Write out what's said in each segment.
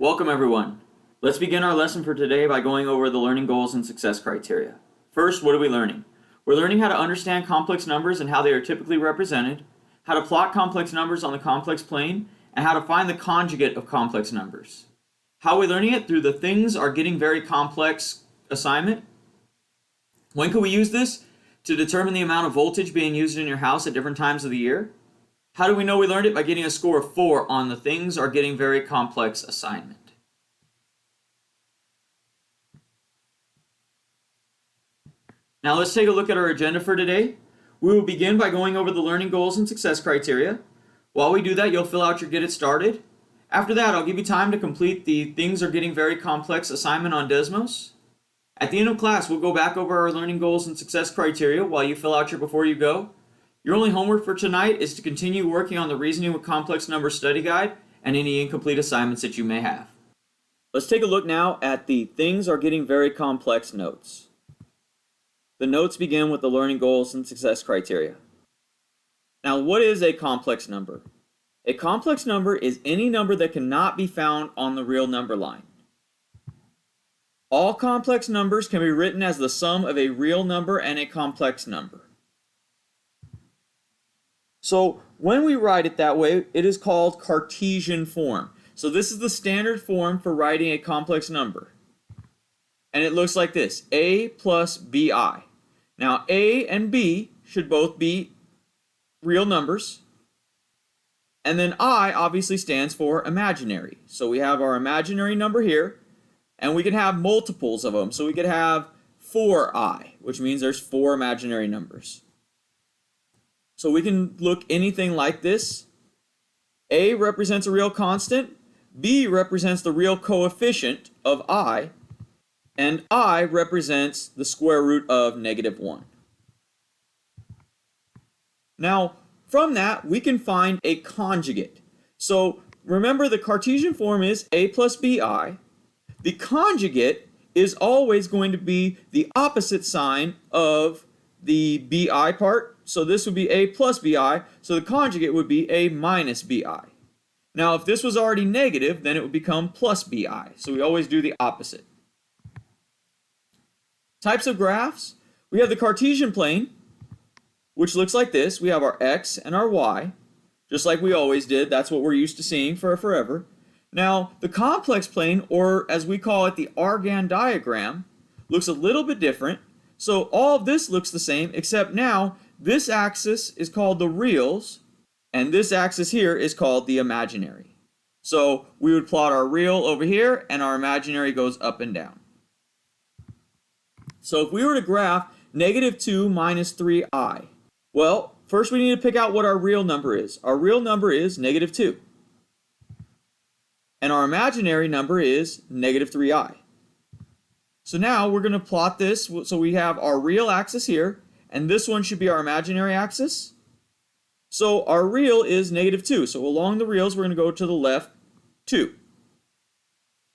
Welcome everyone. Let's begin our lesson for today by going over the learning goals and success criteria. First, what are we learning? We're learning how to understand complex numbers and how they are typically represented, how to plot complex numbers on the complex plane, and how to find the conjugate of complex numbers. How are we learning it? Through the things are getting very complex assignment. When can we use this? To determine the amount of voltage being used in your house at different times of the year. How do we know we learned it? By getting a score of 4 on the things are getting very complex assignment. Now let's take a look at our agenda for today. We will begin by going over the learning goals and success criteria. While we do that, you'll fill out your Get It Started. After that, I'll give you time to complete the things are getting very complex assignment on Desmos. At the end of class, we'll go back over our learning goals and success criteria while you fill out your Before You Go. Your only homework for tonight is to continue working on the Reasoning with Complex Numbers study guide and any incomplete assignments that you may have. Let's take a look now at the things are getting very complex notes. The notes begin with the learning goals and success criteria. Now, what is a complex number? A complex number is any number that cannot be found on the real number line. All complex numbers can be written as the sum of a real number and a complex number. So when we write it that way, it is called Cartesian form. So this is the standard form for writing a complex number. And it looks like this, a plus bi. Now a and b should both be real numbers. And then I obviously stands for imaginary. So we have our imaginary number here, and we can have multiples of them. So we could have 4i, which means there's 4 imaginary numbers. So we can look anything like this. A represents a real constant, B represents the real coefficient of I, and I represents the square root of -1. Now, from that, we can find a conjugate. So remember, the Cartesian form is a plus bi. The conjugate is always going to be the opposite sign of the bi part. So this would be a plus bi, so the conjugate would be a minus bi. Now if this was already negative, then it would become plus bi. So we always do the opposite. Types of graphs. We have the Cartesian plane, which looks like this. We have our x and our y, just like we always did. That's what we're used to seeing for forever. Now the complex plane, or as we call it, the Argand diagram, looks a little bit different. So all of this looks the same, except now this axis is called the reals, and this axis here is called the imaginary. So we would plot our real over here, and our imaginary goes up and down. So if we were to graph -2 minus 3i, well, first we need to pick out what our real number is. Our real number is -2. And our imaginary number is -3i. So now we're going to plot this. So we have our real axis here, and this one should be our imaginary axis. So our real is -2. So along the reals, we're going to go to the left 2.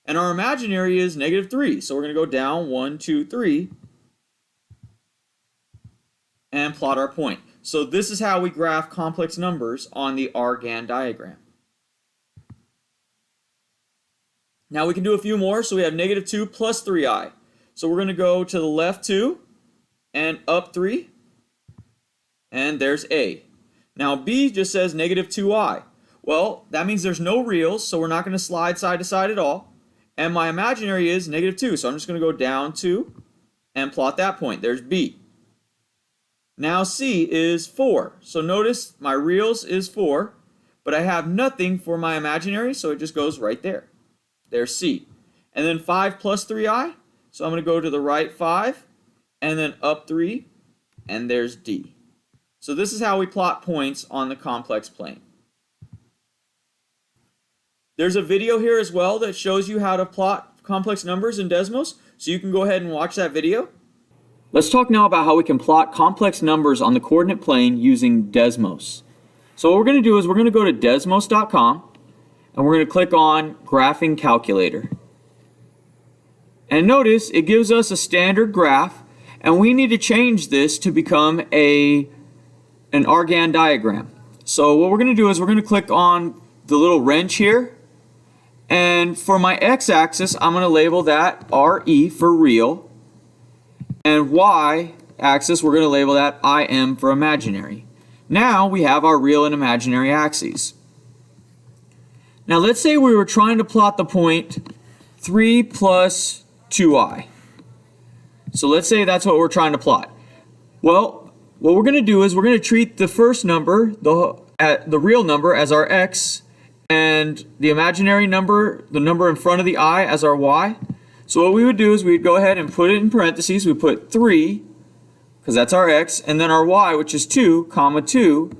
And our imaginary is -3. So we're going to go down 1, 2, 3, and plot our point. So this is how we graph complex numbers on the Argand diagram. Now we can do a few more. So we have -2 plus 3i. So we're going to go to the left 2 and up 3. And there's A. Now B just says -2i. Well, that means there's no reals, so we're not going to slide side to side at all. And my imaginary is -2, so I'm just going to go down 2 and plot that point. There's B. Now C is 4. So notice my reals is 4, but I have nothing for my imaginary, so it just goes right there. There's C. And then 5 plus 3i. So I'm going to go to the right 5, and then up 3, and there's D. So this is how we plot points on the complex plane. There's a video here as well that shows you how to plot complex numbers in Desmos, so you can go ahead and watch that video. Let's talk now about how we can plot complex numbers on the coordinate plane using Desmos. So what we're going to do is we're going to go to desmos.com, and we're going to click on Graphing Calculator. And notice it gives us a standard graph, and we need to change this to become an Argand diagram. So what we're going to do is we're going to click on the little wrench here, And for my x-axis, I'm going to label that RE for real. And y-axis, we're going to label that IM for imaginary. Now we have our real and imaginary axes. Now let's say we were trying to plot the point 3 plus 2i. So let's say that's what we're trying to plot. Well, what we're going to do is we're going to treat the first number, the real number, as our x, and the imaginary number, the number in front of the I, as our y. So what we would do is we'd go ahead and put it in parentheses. We put 3, because that's our x, and then our y, which is 2, comma 2.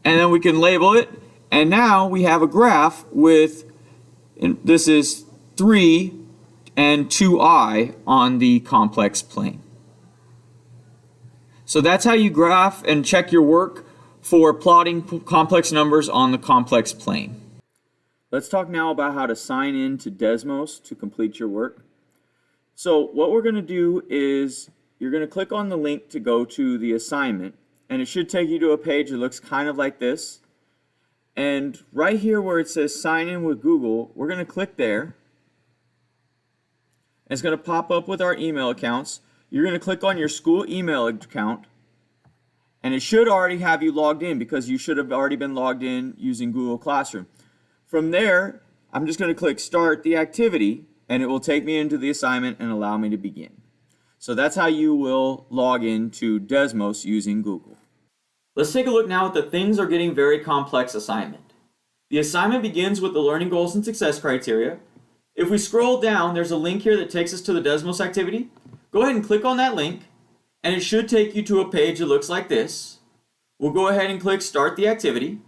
And then we can label it. And now we have a graph with, this is 3 and 2i on the complex plane. So that's how you graph and check your work for plotting complex numbers on the complex plane. Let's talk now about how to sign in to Desmos to complete your work. So what we're going to do is you're going to click on the link to go to the assignment, and it should take you to a page that looks kind of like this. And right here where it says sign in with Google, we're going to click there. And it's going to pop up with our email accounts. You're going to click on your school email account, and it should already have you logged in because you should have already been logged in using Google Classroom. From there, I'm just going to click start the activity, and it will take me into the assignment and allow me to begin. So that's how you will log in to Desmos using Google. Let's take a look now at the things are getting very complex assignment. The assignment begins with the learning goals and success criteria. If we scroll down, there's a link here that takes us to the Desmos activity. Go ahead and click on that link, and it should take you to a page that looks like this. We'll go ahead and click start the activity.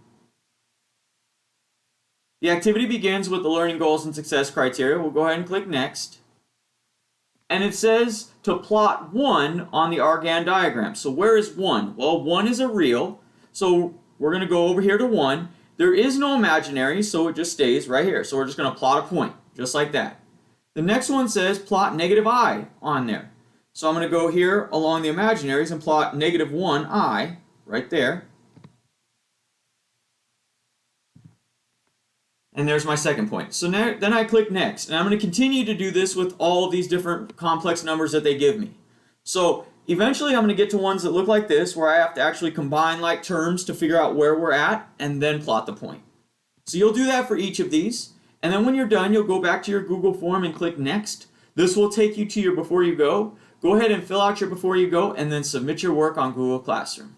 The activity begins with the learning goals and success criteria. We'll go ahead and click next. And it says to plot 1 on the Argand diagram. So where is 1? Well, 1 is a real, so we're going to go over here to 1. There is no imaginary, so it just stays right here. So we're just going to plot a point, just like that. The next one says plot negative I on there. So I'm going to go here along the imaginaries and plot negative 1i right there. And there's my second point. So now, then I click next, and I'm going to continue to do this with all of these different complex numbers that they give me. So eventually I'm going to get to ones that look like this, where I have to actually combine like terms to figure out where we're at and then plot the point. So you'll do that for each of these, and then when you're done, you'll go back to your Google form and click next. This will take you to your before you go. Go ahead and fill out your before you go and then submit your work on Google Classroom.